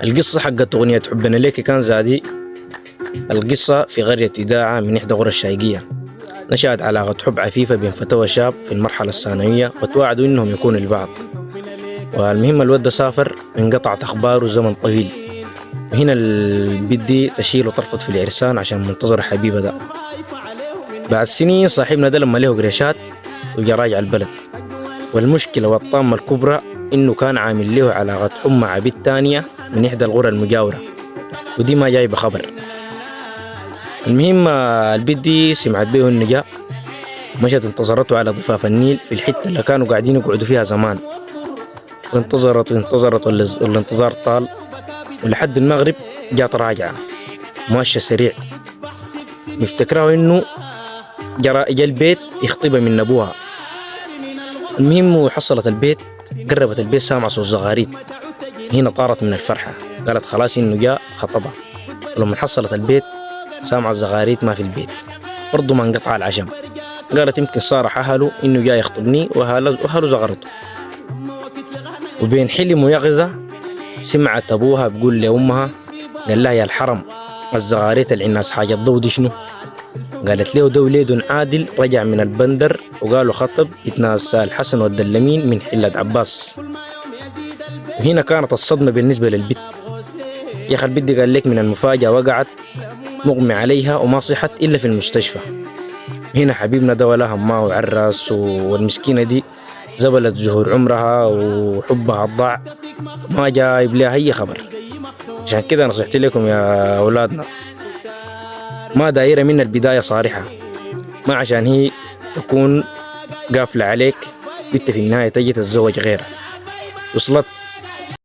القصة حقت أغنية حبنا ليك كان زادي. القصة في قرية إذاعة من إحدى قرى الشايقية. نشأت علاقة حب عفيفة بين فتى وشاب في المرحلة الثانوية، وتواعدوا إنهم يكونوا لبعض. والمهم الود ده سافر، انقطعت أخباره زمن طويل. وهنا بدي تشيل وترفض في العرسان عشان منتظر حبيبة ده. بعد سنين صاحبنا ده لما له قريشات وجا راجع البلد، والمشكلة والطامة الكبرى إنه كان عامل له علاقة حب مع بنت تانية من إحدى القرى المجاورة، ودي ما جايبة خبر. المهم البنت دي سمعت بيه إنه جاء، مشت انتظرته على ضفاف النيل في الحتة اللي كانوا قاعدين يقعدوا فيها زمان. وانتظرت والانتظار طال، ولحد المغرب جات راجعة ماشية سريع، مفتكراه إنه جا البيت يخطبها من أبوها. المهم حصلت البيت، قربت البيت سامعة صوت زغاريت. هنا طارت من الفرحة، قالت خلاص إنه جاء خطبها. ولما حصلت البيت سامعة الزغاريت ما في البيت، برضو ما انقطع العشم. قالت يمكن صارح أهله إنه جاي يخطبني وأهله زغرته. وبين حلم ويقظة سمعت أبوها بقول لأمها، قال لها يا الحرم الزغاريت العناس حاجة الضو دي شنو؟ قالت له ده وليد عادل رجع من البندر وقالوا خطب يتناسى الحسن والدلمين من حلة عباس. وهنا كانت الصدمة بالنسبة للبت. يا أخي البت قال لك من المفاجأة وقعت مغمي عليها وما صحت إلا في المستشفى. هنا حبيبنا ده ولا هماه وعرس، والمسكينة دي زبلت زهور عمرها وحبها الضاع، ما جايب لها أي خبر. عشان كده نصيحتي لكم يا أولادنا، ما دايرة من البداية صارحة، ما عشان هي تكون قافلة عليك بنت في النهاية تجي تتزوج غيرها. وصلت